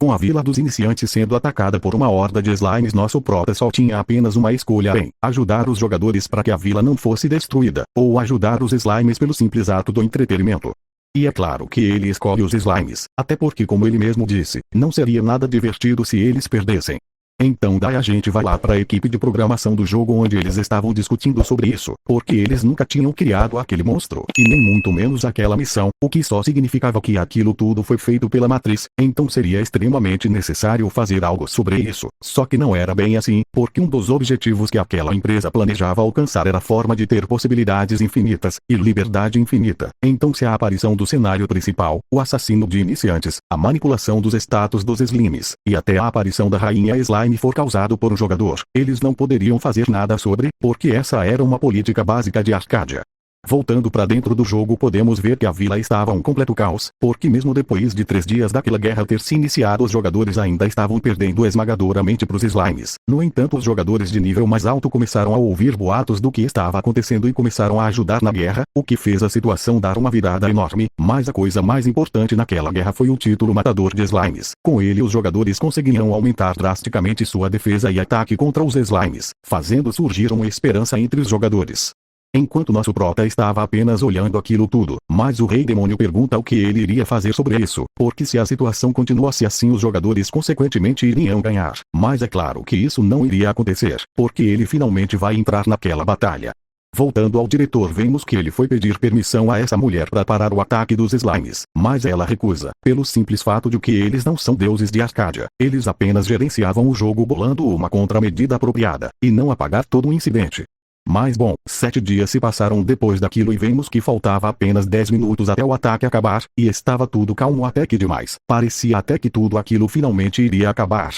Com a Vila dos Iniciantes sendo atacada por uma horda de slimes, nosso prota só tinha apenas uma escolha em ajudar os jogadores para que a vila não fosse destruída, ou ajudar os slimes pelo simples ato do entretenimento. E é claro que ele escolhe os slimes, até porque, como ele mesmo disse, não seria nada divertido se eles perdessem. Então daí a gente vai lá para a equipe de programação do jogo, onde eles estavam discutindo sobre isso, porque eles nunca tinham criado aquele monstro, e nem muito menos aquela missão, o que só significava que aquilo tudo foi feito pela Matriz, então seria extremamente necessário fazer algo sobre isso. Só que não era bem assim, porque um dos objetivos que aquela empresa planejava alcançar era a forma de ter possibilidades infinitas, e liberdade infinita. Então se a aparição do cenário principal, o assassino de iniciantes, a manipulação dos status dos slimes, e até a aparição da rainha slime for causado por um jogador, eles não poderiam fazer nada sobre, porque essa era uma política básica de Arcadia. Voltando para dentro do jogo, podemos ver que a vila estava um completo caos, porque mesmo depois de 3 dias daquela guerra ter se iniciado, os jogadores ainda estavam perdendo esmagadoramente para os slimes. No entanto, os jogadores de nível mais alto começaram a ouvir boatos do que estava acontecendo e começaram a ajudar na guerra, o que fez a situação dar uma virada enorme, mas a coisa mais importante naquela guerra foi o título Matador de Slimes. Com ele, os jogadores conseguiram aumentar drasticamente sua defesa e ataque contra os slimes, fazendo surgir uma esperança entre os jogadores. Enquanto nosso prota estava apenas olhando aquilo tudo, mas o Rei Demônio pergunta o que ele iria fazer sobre isso, porque se a situação continuasse assim, os jogadores consequentemente iriam ganhar. Mas é claro que isso não iria acontecer, porque ele finalmente vai entrar naquela batalha. Voltando ao diretor, vemos que ele foi pedir permissão a essa mulher para parar o ataque dos slimes, mas ela recusa, pelo simples fato de que eles não são deuses de Arcadia. Eles apenas gerenciavam o jogo bolando uma contramedida apropriada, e não apagar todo o incidente. Mas bom, 7 dias se passaram depois daquilo e vemos que faltava apenas 10 minutos até o ataque acabar, e estava tudo calmo até que demais. Parecia até que tudo aquilo finalmente iria acabar.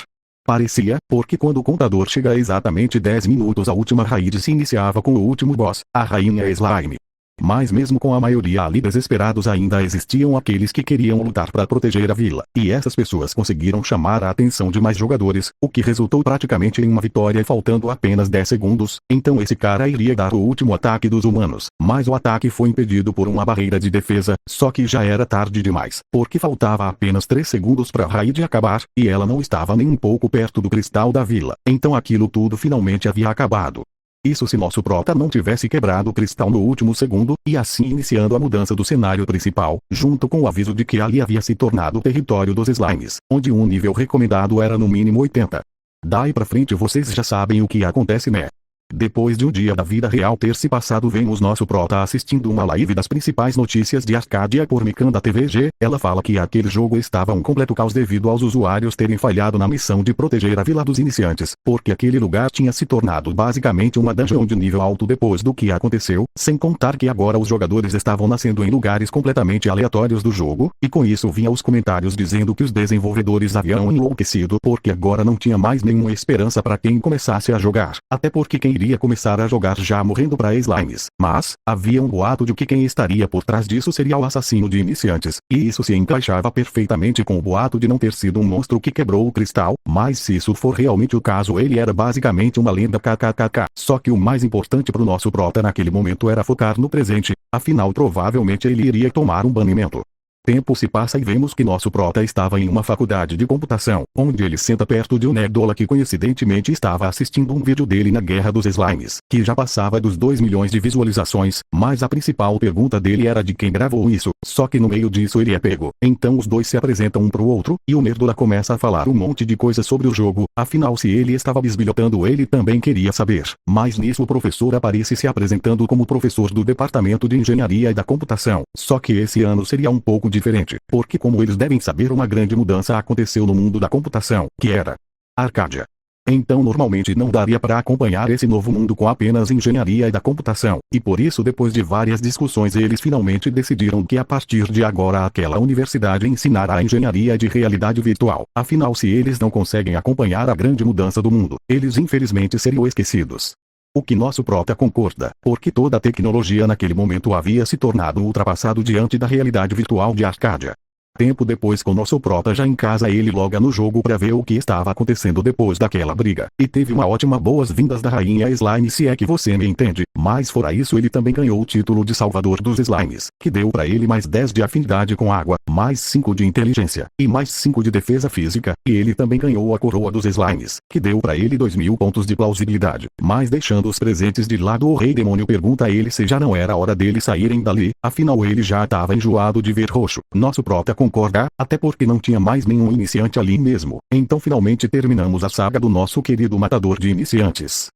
Parecia, porque quando o contador chega a exatamente 10 minutos, a última raid se iniciava com o último boss, a rainha slime. Mas mesmo com a maioria ali desesperados, ainda existiam aqueles que queriam lutar para proteger a vila, e essas pessoas conseguiram chamar a atenção de mais jogadores, o que resultou praticamente em uma vitória faltando apenas 10 segundos, então esse cara iria dar o último ataque dos humanos, mas o ataque foi impedido por uma barreira de defesa, só que já era tarde demais, porque faltava apenas 3 segundos para a raid acabar, e ela não estava nem um pouco perto do cristal da vila, então aquilo tudo finalmente havia acabado. Isso se nosso prota não tivesse quebrado o cristal no último segundo, e assim iniciando a mudança do cenário principal, junto com o aviso de que ali havia se tornado o território dos slimes, onde um nível recomendado era no mínimo 80. Daí pra frente vocês já sabem o que acontece, né? Depois de um dia da vida real ter se passado, vemos nosso prota assistindo uma live das principais notícias de Arcadia por Mikanda TVG. Ela fala que aquele jogo estava um completo caos devido aos usuários terem falhado na missão de proteger a Vila dos Iniciantes, porque aquele lugar tinha se tornado basicamente uma dungeon de nível alto depois do que aconteceu, sem contar que agora os jogadores estavam nascendo em lugares completamente aleatórios do jogo, e com isso vinha os comentários dizendo que os desenvolvedores haviam enlouquecido porque agora não tinha mais nenhuma esperança para quem começasse a jogar, até porque quem iria começar a jogar já morrendo para slimes. Mas havia um boato de que quem estaria por trás disso seria o assassino de iniciantes, e isso se encaixava perfeitamente com o boato de não ter sido um monstro que quebrou o cristal, mas se isso for realmente o caso, ele era basicamente uma lenda kkkk. Só que o mais importante pro nosso prota naquele momento era focar no presente, afinal provavelmente ele iria tomar um banimento. Tempo se passa e vemos que nosso prota estava em uma faculdade de computação, onde ele senta perto de um nerdola que coincidentemente estava assistindo um vídeo dele na Guerra dos Slimes, que já passava dos 2 milhões de visualizações, mas a principal pergunta dele era de quem gravou isso, só que no meio disso ele é pego. Então os dois se apresentam um pro outro, e o nerdola começa a falar um monte de coisa sobre o jogo, afinal se ele estava bisbilhotando ele também queria saber. Mas nisso o professor aparece se apresentando como professor do Departamento de Engenharia e da Computação, só que esse ano seria um pouco diferente, porque como eles devem saber, uma grande mudança aconteceu no mundo da computação, que era Arcadia. Então normalmente não daria para acompanhar esse novo mundo com apenas engenharia e da computação, e por isso depois de várias discussões eles finalmente decidiram que a partir de agora aquela universidade ensinará engenharia de realidade virtual. Afinal, se eles não conseguem acompanhar a grande mudança do mundo, eles infelizmente seriam esquecidos. O que nosso prota concorda, porque toda a tecnologia naquele momento havia se tornado ultrapassado diante da realidade virtual de Arcadia. Tempo depois, com nosso prota já em casa, ele loga no jogo para ver o que estava acontecendo depois daquela briga, e teve uma ótima boas-vindas da rainha slime, se é que você me entende. Mas fora isso ele também ganhou o título de Salvador dos Slimes, que deu pra ele mais 10 de afinidade com água, mais 5 de inteligência, e mais 5 de defesa física, e ele também ganhou a coroa dos Slimes, que deu pra ele 2000 pontos de plausibilidade. Mas deixando os presentes de lado, o Rei Demônio pergunta a ele se já não era hora deles saírem dali, afinal ele já estava enjoado de ver roxo. Nosso prota concorda, até porque não tinha mais nenhum iniciante ali mesmo. Então finalmente terminamos a saga do nosso querido matador de iniciantes.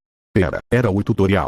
Era o tutorial.